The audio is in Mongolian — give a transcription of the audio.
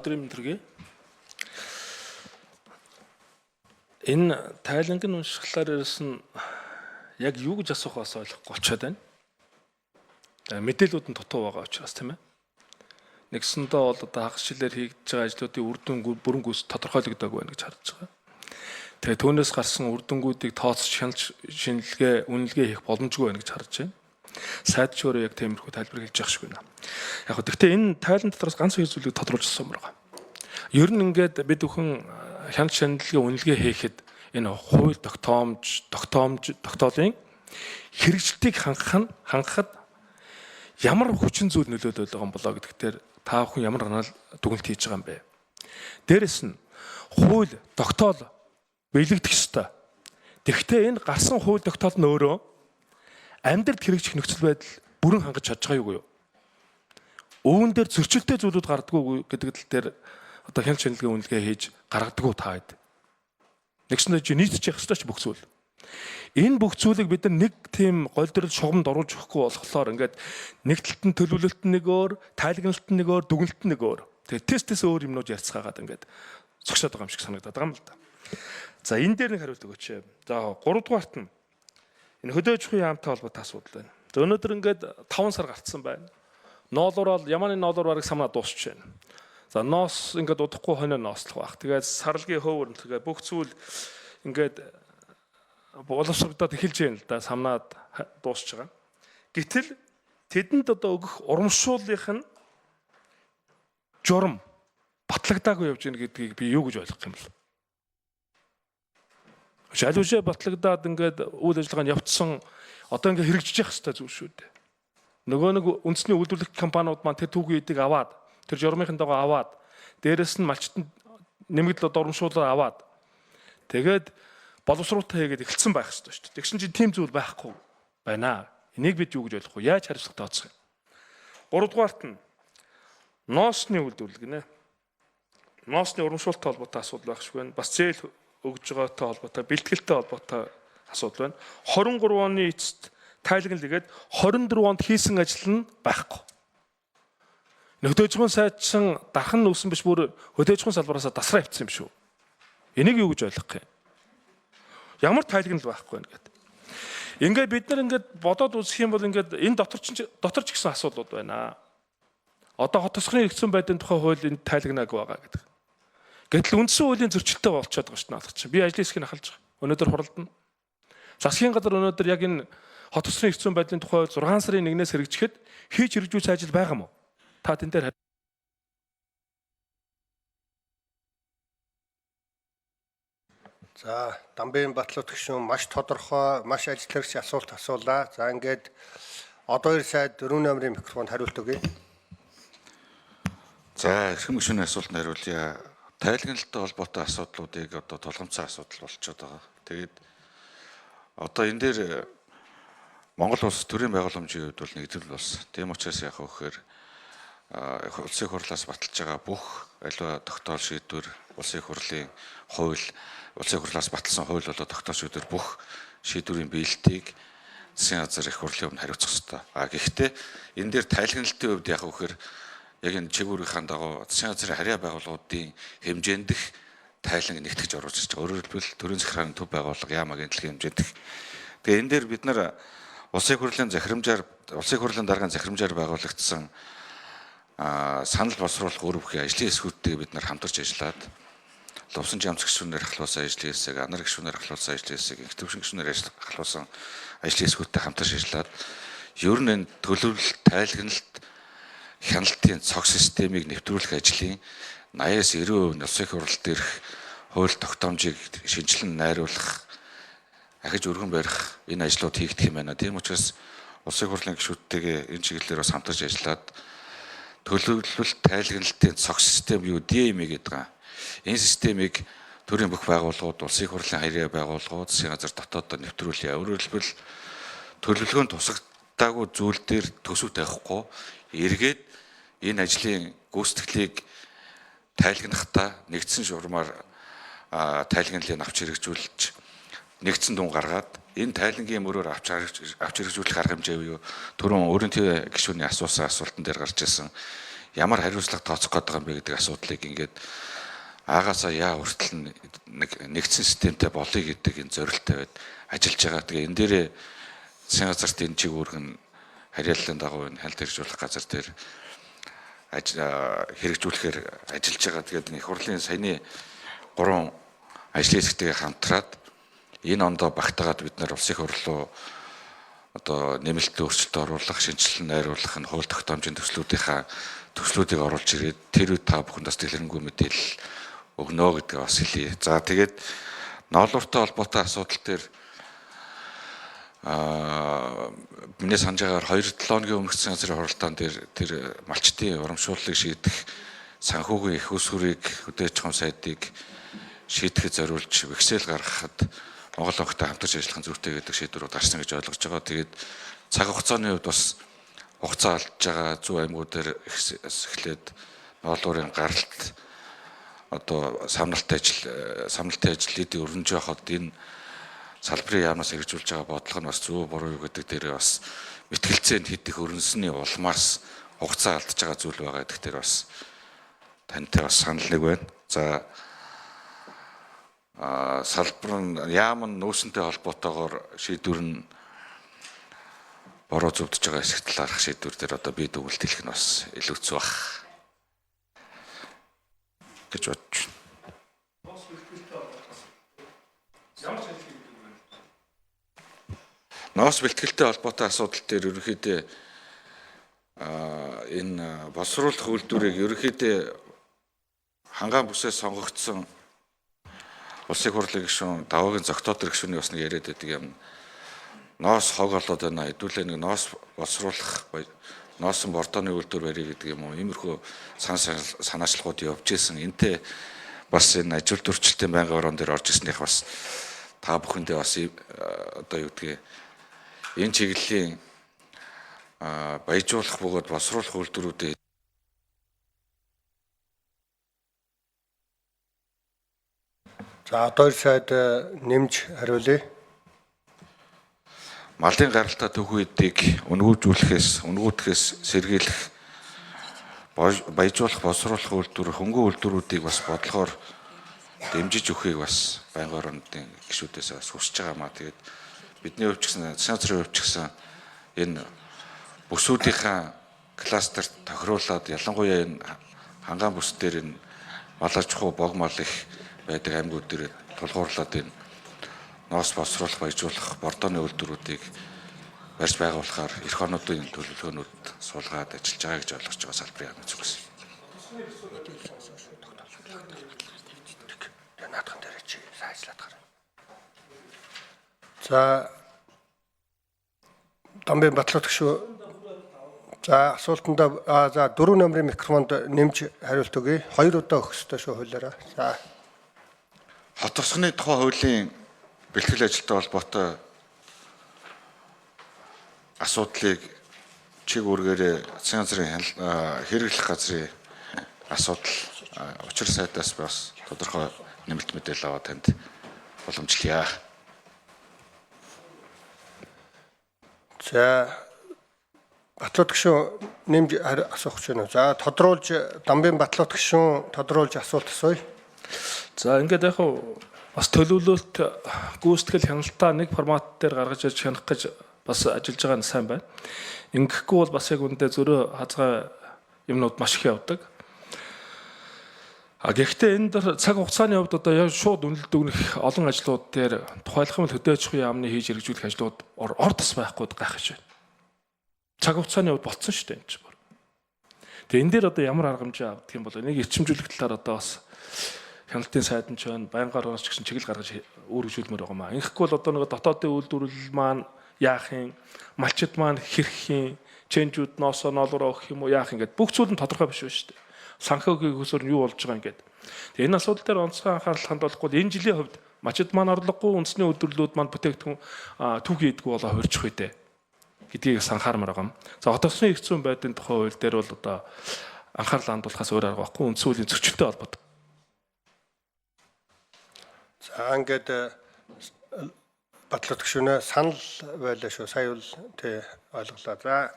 Өдрийн энэ тайлангийн уншихлаар ирсэн яг юу гэж асуухаас ойлгохгүй болчиход байна. Мэдээлүүд нь дутуу байгаа учраас тийм ээ. Нэгсэндээ бол одоо хагас жилээр хийгдэж байгаа ажлуудын үр дүн бүрэн гүйс тодорхойлогддог байна гэж харж байгаа. Тэгээ түүнээс гарсан үр дүнгуудыг тооцож шинжилгээ, үнэлгээ хийх боломжгүй байна гэж харж байна. Сайдчаар яг тиймэрхүү тайлбар хэлж явах шиг байна. Яг хөө гэхдээ энэ тайлан дотроос ганц хоёр зүйлийг тодруулж асуумаар байгаа. Ер нь ингээд бид бүхэн хяналт шинжилгээ үнэлгээ хийхэд энэ хууль тогтоолын хэрэгжилтийг хангахад ямар хүчин зүйл нөлөөлөд байгаа юм болоо гэдэгтэр та бүхэн ямар дүгнэлт хийж байгаа юм бэ? Дээрэс нь хууль тогтоол биелэгдэх ёстой. Тэгэхдээ энэ гарсан хууль тогтоол нь өөрөө амьдралд хэрэгжих нөхцөл байдал бүрэн хангаж чадж байгаа юу? Өвөн дээр зөрчилтэй зүйлүүд гардаггүй гэдэг тал дээр одоо хяналт шинжилгээ үнэлгээ хийж гаргадаггүй та хэд. Нэгсэндээ чи нийцэж явах ёстой ч бүх зүйл. Энэ бүх зүйлийг бид нар нэг тийм голдрол шугамд оруулж өгөхгүй болохоор ингээд нэг талд нь төлөвлөлт нь нэг өөр, тайлгналт нь нэг өөр, дүгнэлт нь нэг өөр. Тэгээ тестээс өөр юмнууд ярьцгаагаад ингээд зогсоод байгаа юм шиг санагдаад байгаа юм л да. За энэ дээр нэг хариулт өгөөч. За 3 дугаарт нь энэ хөдөө аж ахуйн яамтай холбоотой асуудал байна. За өнөөдөр ингээд 5 сар гарцсан байна. Ноолоор бол ямааны ноолоор бараг самнаа дуусч байна. За ноос ингээд удахгүй хоноо нослох байх. Тэгээд сарлагын хөвөр тэгээд бүх зүйл ингээд боловсрогдоод эхэлж байна л да. Самнаад дуусч байгаа. Гэтэл тэдэнд одоо өгөх урамшууллынх нь журам батлагдаагүй явж байна гэдгийг би юу гэж ойлгох юм бол. Шалвшээ батлагдаад ингээд үйл ажиллагаа нь явцсан одоо ингээд хэрэгжиж явах хэрэгтэй зүйл шүү дээ. Нөгөө нэг үндэсний үйлдвэрлэх компаниуд маань тэр түүхийдийг аваад тэр журмынхын дагуу аваад дээрэс нь малчтанд нэмэгдэл урамшуулал аваад тэгээд боловсруулалтаа хийгээд эхэлсэн байх хэрэгтэй шүү дээ. Тэгсэн чинь тийм зүйл байхгүй байна. Энийг бид юу гэж ойлгох вэ? Яаж хариуцлага тооцох юм? 3 дугаарт нь ноосны үйлдвэрлэл гинэ. Ноосны урамшуулалттай холбоотой асуудал байх шиг байна. Бас зээл өгж байгаатай холбоотой, бэлтгэлтэй холбоотой асуудал байна. 23 оны эцэст тайлгнал игээд 24 онд хийсэн ажил нь байхгүй. Хөдөө аж ахуйн сайдчин дархан нүүсэн биш бүр хөдөө аж ахуйн салбараасаа дасраа авчихсан юм шүү. Энийг юу гэж ойлгох юм? Ямар тайлгнал байхгүй байна гэдэг. Ингээд бид нар ингээд бодоод үзэх юм бол ингээд энэ дотор ч гэсэн асуудлууд байна. Одоо хот тосхны эргэцэн байдлын тухай хууль энд тайлгнааг байгаа гэдэг. Гэтэл үндсэн хуулийн зөрчилтэй болчиход байгаа шүү наадах чинь. Би ажлын хэсгийг ахалж байгаа. Өнөөдөр хуралдана. Засгийн газар өнөөдөр яг энэ хот тосхны эргэцэн байдлын тухай 6 сарын 1-ээс хэрэгжихэд хийж хэрэгжүүлсэн ажил байгаа мó? Та тэн дээр За Дамбын Батлууд гүшүүн маш тодорхой, маш ажил хэрэгч асуулт асуулаа. За ингээд одоо 2 сайд 4 номерын микрофонд хариулт өгье. За эрхэм гүшүүний асуултанд хариулъя. Тайлгналтай холбоотой асуудлуудыг одоо тулгамцсан асуудал болчиход байгаа. Тэгээд одоо энэ дээр Монгол улс төрийн байгууламжийн хувьд бол нэгдэл улс. Тийм учраас яг хөөхөр улсын хурлаас баталж байгаа бүх аливаа тогтоол шийдвэр, улсын хурлын хууль, улсын хурлаас баталсан хууль болоо тогтоол шийдвэр бүх шийдвэрийн биелэлтийг засгийн газар их хурлын өмнө хариуцах ёстой. Гэхдээ энэ дээр тайлгналтын хувьд яг хөөхөр яг энэ чигүүрийн дагуу засгийн газрын харьяа байгууллагуудын хэмжээнд их тайлан нэгтгэж оруулж байгаа. Өөрөөр хэлбэл төрийн захиргааны төв байгууллага яамагийн дэлхийн хэмжээнд. Тэгээ энэ дээр бид нар улсын хурлын даргын захирамжаар байгуулагдсан санал боловсруулах өөр бүхий ажлын хэсгүүдтэйг бид нар хамтарч ажиллаад лувсан жамц гишүүнээр ахлуулсан ажлын хэсэг, анар гишүүнээр ахлуулсан ажлын хэсэг, их төвшин гишүүнээр ахлуулсан ажлын хэсгүүдтэй хамтарч ажиллаад ер нь энэ төлөвлөлт, тайлгналт, хяналтын цог системийг нэвтрүүлэх ажлын 80-аас 90% улсын хурлд ирэх хууль тогтоомжийг шинжилэн найруулах, ахиж өргөн барих энэ ажлууд хийгдэх юм байна. Тийм учраас улсын хурлын гишүүдтэйгээ энэ чиглэлээр бас хамтарч ажиллаад төлөвлөлт, тайлгналтын цог систем юу DME гэдэг байгаа. Энэ системийг төрийн бүх байгууллагууд, улсын хурлын харьяа байгууллагууд, засгийн газар дотооддоо нэвтрүүлье. Өөрөөр хэлбэл төлөвлөгөөнд тусагдаагүй зүйл дээр төсөв тавихгүй эргээд энэ ажлын гүйцэтгэлийг тайлгнахтаа нэгдсэн журмаар тайлгналыг авч хэрэгжүүлж нэгдсэн дүн гаргаад энэ тайлангийн мөрөөр авч хэрэгжүүлэх арга хэмжээ юу түрүүн өөрийн гишүүний асуусан асуултан дээр гарч ирсэн ямар хариуцлага тооцох гээд байгаа юм бэ гэдэг асуудлыг ингээд аагаасаа яа хүртэл нэг нэгдсэн системтэй болъё гэдэг энэ зорилттой байд ажиллаж байгаа. Тэгээ энэ дээрээ засгийн газарт энэ чиг үүргэн харьяаллын дагуу энэ хальт хэрэгжүүлэх газар дээр хэрэгжүүлэхээр ажиллаж байгаа. Тэгээд их хурлын саяны 3 ажлын хэсэгтэйгээ хамтраад энэ ондоо багтаагаад бид нар улсын хурл руу одоо нэмэлттэй өөрчлөлт оруулах, шинжилэл найруулах нь хууль тогтоомжийн төслүүдийг оруулж ирээд тэр үед та бүхэнд бас дэлгэрэнгүй мэдээлэл өгнө гэдгээ бас хэлье. За тэгээд ноолууртай холбоотой асуудал дээр миний санаж байгаагаар 2-7 хоногийн өмнөх засгийн газрын хуралдаан дээр тэр малчтын урамшууллыг шийдэх санхүүгийн их усүрийг хөдөөж чухам сайдыг шийдэхэд зориулж вексел гаргахад Монгол банктай хамтарч ажиллах зүйтэй гэдэг шийдвэрүүд гарсан гэж ойлгож байгаа. Тэгээд цаг хугацааны хувьд бас хугацаа алдж байгаа зүй аймагуудаар эхлээд ноолуурын гаралт одоо самналтын ажлыг өрнөж явахад энэ салбарын яамнаас хэрэгжүүлж байгаа бодлого нь бас зөв буруу юу гэдэг дээр бас мэтгэлцээнд хийх өрнөсний улмаас хугацаа алдж байгаа зүйл байгаа гэдэг дээр бас тантай бас санал нэг байна. За салбар нь яам нь нөөцөнтэй холбоотойгоор шийдвэр нь бороо зөвдөж байгаа хэсэгт талаарх шийдвэр дээр одоо бие дүгнэлт хэлэх нь бас илүү хэцүү баг гэж бодож байна. Ноос бэлтгэлтэй холбоотой асуудал дээр ерөнхийдөө энэ боловсруулах үйлдвэрийг ерөнхийдөө хангаан бүсээс сонгогдсон улсын хурлын гишүүн даваагийн зогтоод гишүүний бас нэг яриад байдаг юм. Ноос хог болоод байна. Хэдүүлээ нэг ноос боловсруулах ноосон бордооны үйлдвэр барья гэдэг юм уу. Иймэрхүү санаачлагууд явж исэн. Энтэй бас энэ ажил төрчлөлтийн байнгын орон дээр орж ирснийх бас та бүхэндээ бас одоо юу гэдгийг энэ чиглэлийн баяжуулах бөгөөд боловсруулах үйлдвэрүүдээ За одоо сайд нэмж хариулъя. Малын гаралтай төвхүүдийг үнгүүтгэхээс сэргийлэх баяжуулах боловсруулах үйлдвэр хөнгөн үйлдвэрүүдийг бас бодлогоор дэмжиж өгөхийг бас байнгын орнуудын гишүүдээс бас хүсэж байгаа маа. Тэгээд бидний хувьд ч гэсэн засгийн хувьд ч гэсэн энэ бүсүүдийнхаа кластерт тохируулаад ялангуяа энэ хангаан бүс дээр энэ мал аж ахуй бог мал их байдаг аймагуд дээр тулгуурлаад энэ ноос боловсруулах баяжуулах бордооны үйлдвэрүүдийг барьж байгуулахаар эх орнуудын төлөвлөгөөнүүд суулгаад ажиллаж байгаа гэж ойлгож байгаа салбарын яамны зүгээс. За Дамбын Батлуур гишүү за асуултанда за 4 номерын микрофонд нэмж хариулт өгье. 2 удаа өгөх ёстой шүү хуулиараа. За Хот тосгоны тухай хуулийн бэлтгэл ажилтай холбоотой асуудлыг чиг үүргээрээ засгийн газрын хэрэглэх газрын асуудал учир сайдаас бас тодорхой нэмэлт мэдээлэл аваад танд боломжлъя. за Батлуур гишүүн нэмж асуух гэж байна уу? За тодруулж Дамбын Батлуур гишүүн тодруулж асуулт асууя. За ингээд яг бас төлөвлөлт гүйцэтгэл хяналтаа нэг формат дээр гаргаж иж хянах гэж бас ажиллаж байгаа нь сайн байна. Ингэхгүй бол бас яг үндэ зөрөө хазгай юмнууд маш их явдаг. Гэхдээ энэ дээр цаг хугацааны хувьд одоо шууд үнэлт өгөх олон ажлууд дээр тухайлбал хөдөөж ахуйн яамны хийж хэрэгжүүлэх ажлууд ор тас байхгүй гайхаж байна. Цаг хугацааны хувьд болцсон шүү дээ энэ чинь. Тэгээ энэ дээр одоо ямар арга хэмжээ авдаг юм бол энийг эрчимжүүлэх талаар одоо бас хяналтын сайд нь ч байна, байнгын орноос ч гэсэн чиглэл гаргаж өөргөжүүлмээр байгаа маа. Ингэхгүй бол одоо нэг дотоодын үйлдвэрлэл маань яах юм, малчид маань хэрх юм, чэнжүүд ноосоо ноолороо өгөх юм уу яах юм гээд бүх зүйл нь тодорхой биш байна шүү дээ. Санхүүгийн хөсөр нь юу болж байгаа юм гээд. Тэгээ энэ асуудал дээр онцгой анхаарал хандуулахгүй энэ жилийн хувьд мачид маань орлогогүй үндэсний үйлдвэрлэлүүд маань бүтээгдэхүүн түүхий идэггүй болоо хувирчих үү дээ гэдгийг анхаармаар байгаа юм. За хот тосгоны эрх зүйн байдлын тухай хууль дээр бол одоо анхаарал хандуулахаас өөр арга байхгүй үндсэн хуулийн зөрчилтэй холбоотой. За ингээд Батлуур гишүүнээ санал байлаа шүү. Сая бол тий ойлголоо. За